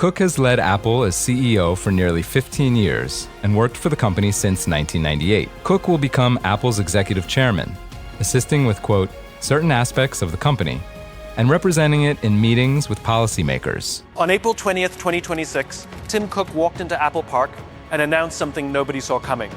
Cook has led Apple as CEO for nearly 15 years and worked for the company since 1998. Cook will become Apple's executive chairman, assisting with, quote, certain aspects of the company and representing it in meetings with policymakers. On April 20th, 2026, Tim Cook walked into Apple Park and announced something nobody saw coming.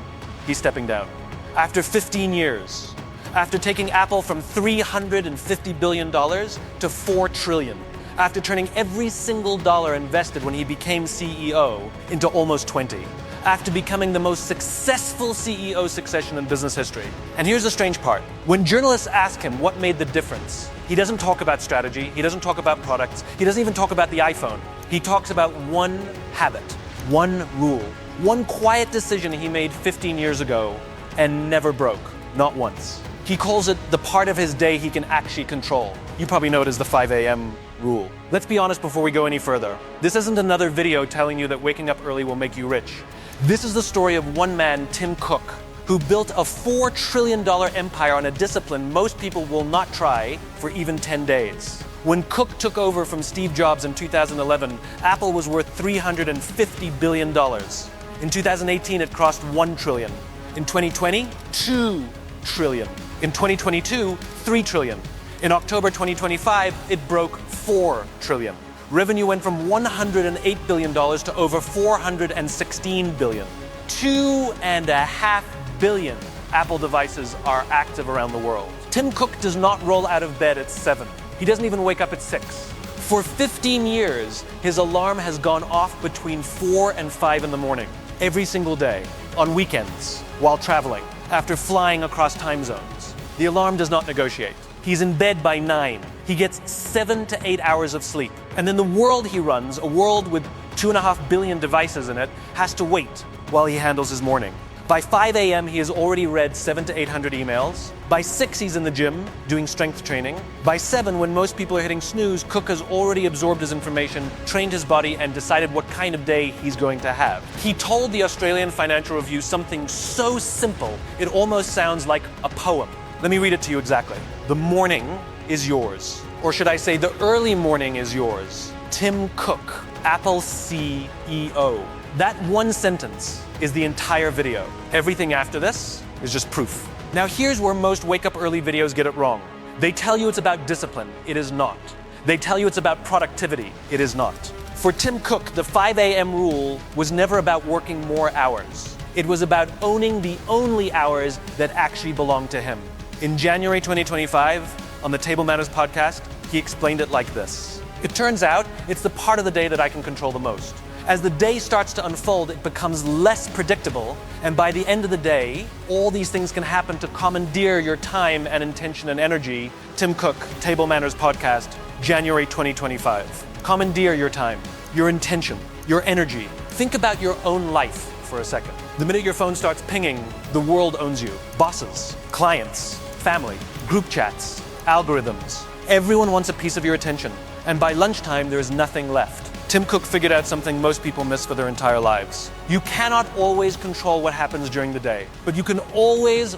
He's stepping down. After 15 years, after taking Apple from $350 billion to $4 trillion, after turning every single dollar invested when he became CEO into almost 20, after becoming the most successful CEO succession in business history. And here's the strange part. When journalists ask him what made the difference, he doesn't talk about strategy, he doesn't talk about products, he doesn't even talk about the iPhone. He talks about one habit, one rule, one quiet decision he made 15 years ago and never broke, not once. He calls it the part of his day he can actually control. You probably know it as the 5 a.m. rule. Let's be honest before we go any further. This isn't another video telling you that waking up early will make you rich. This is the story of one man, Tim Cook, who built a $4 trillion empire on a discipline most people will not try for even 10 days. When Cook took over from Steve Jobs in 2011, Apple was worth $350 billion. In 2018, it crossed $1 trillion. In 2020, $2 trillion. In 2022, $3 trillion. In October 2025, it broke $4 trillion. Revenue went from $108 billion to over $416 billion. 2.5 billion Apple devices are active around the world. Tim Cook does not roll out of bed at 7. He doesn't even wake up at 6. For 15 years, his alarm has gone off between 4 and 5 in the morning, every single day, on weekends, while traveling, after flying across time zones. The alarm does not negotiate. He's in bed by 9. He gets 7 to 8 hours of sleep. And then the world he runs, a world with 2.5 billion devices in it, has to wait while he handles his morning. By 5 a.m., he has already read 700 to 800 emails. By 6, he's in the gym doing strength training. By 7, when most people are hitting snooze, Cook has already absorbed his information, trained his body, and decided what kind of day he's going to have. He told the Australian Financial Review something so simple, it almost sounds like a poem. Let me read it to you exactly. The morning is yours. Or should I say, the early morning is yours. Tim Cook, Apple CEO. That one sentence is the entire video. Everything after this is just proof. Now here's where most wake up early videos get it wrong. They tell you it's about discipline. It is not. They tell you it's about productivity. It is not. For Tim Cook, the 5 a.m. rule was never about working more hours. It was about owning the only hours that actually belong to him. In January 2025, on the Table Manners podcast, he explained it like this. It turns out it's the part of the day that I can control the most. As the day starts to unfold, it becomes less predictable, and by the end of the day, all these things can happen to commandeer your time and intention and energy. Tim Cook, Table Manners podcast, January 2025. Commandeer your time, your intention, your energy. Think about your own life for a second. The minute your phone starts pinging, the world owns you. Bosses, clients, family, group chats, algorithms. Everyone wants a piece of your attention, and by lunchtime, there is nothing left. Tim Cook figured out something most people miss for their entire lives. You cannot always control what happens during the day, but you can always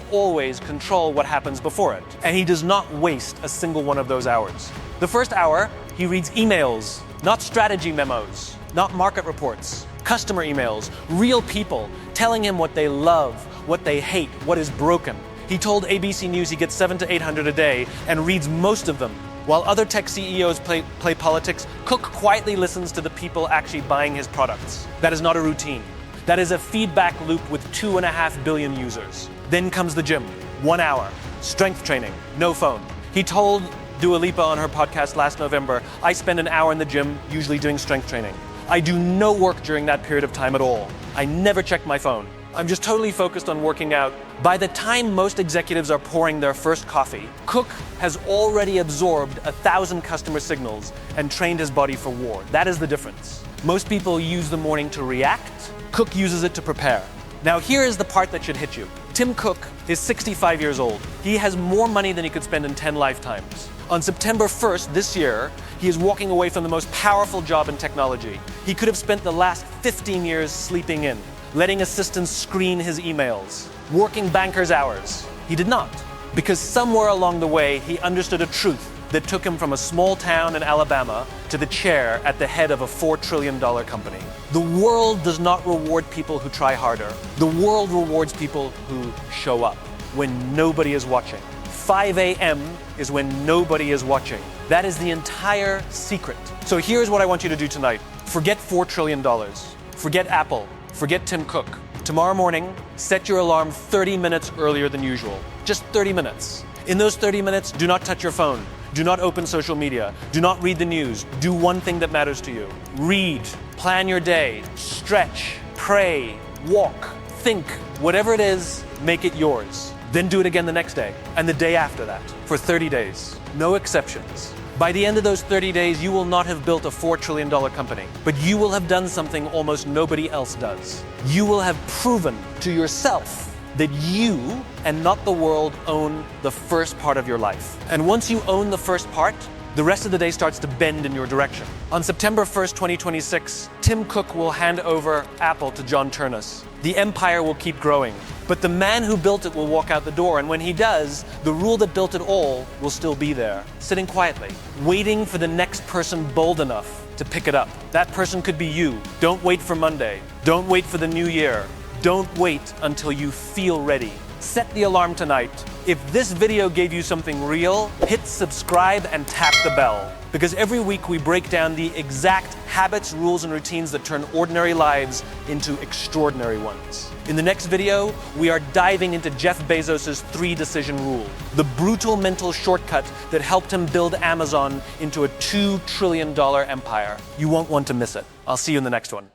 control what happens before it. And he does not waste a single one of those hours. The first hour, he reads emails, not strategy memos, not market reports, customer emails, real people telling him what they love, what they hate, what is broken. He told ABC News he gets 700 to 800 a day and reads most of them. While other tech CEOs play politics, Cook quietly listens to the people actually buying his products. That is not a routine. That is a feedback loop with 2.5 billion users. Then comes the gym, 1 hour, strength training, no phone. He told Dua Lipa on her podcast last November, I spend an hour in the gym, usually doing strength training. I do no work during that period of time at all. I never check my phone. I'm just totally focused on working out. By the time most executives are pouring their first coffee, Cook has already absorbed 1,000 customer signals and trained his body for war. That is the difference. Most people use the morning to react. Cook uses it to prepare. Now here is the part that should hit you. Tim Cook is 65 years old. He has more money than he could spend in 10 lifetimes. On September 1st this year, he is walking away from the most powerful job in technology. He could have spent the last 15 years sleeping in, letting assistants screen his emails, working banker's hours. He did not, because somewhere along the way, he understood a truth that took him from a small town in Alabama to the chair at the head of a $4 trillion company. The world does not reward people who try harder. The world rewards people who show up when nobody is watching. 5 a.m. is when nobody is watching. That is the entire secret. So here's what I want you to do tonight. Forget $4 trillion. Forget Apple. Forget Tim Cook. Tomorrow morning, set your alarm 30 minutes earlier than usual. Just 30 minutes. In those 30 minutes, do not touch your phone. Do not open social media. Do not read the news. Do one thing that matters to you. Read. Plan your day. Stretch. Pray. Walk. Think. Whatever it is, make it yours. Then do it again the next day and the day after that for 30 days. No exceptions. By the end of those 30 days, you will not have built a $4 trillion company, but you will have done something almost nobody else does. You will have proven to yourself that you and not the world own the first part of your life. And once you own the first part, the rest of the day starts to bend in your direction. On September 1st, 2026, Tim Cook will hand over Apple to John Ternus. The empire will keep growing, but the man who built it will walk out the door, and when he does, the rule that built it all will still be there, sitting quietly, waiting for the next person bold enough to pick it up. That person could be you. Don't wait for Monday. Don't wait for the new year. Don't wait until you feel ready. Set the alarm tonight. If this video gave you something real, hit subscribe and tap the bell. Because every week we break down the exact habits, rules, and routines that turn ordinary lives into extraordinary ones. In the next video, we are diving into Jeff Bezos' 3-decision rule, the brutal mental shortcut that helped him build Amazon into a $2 trillion empire. You won't want to miss it. I'll see you in the next one.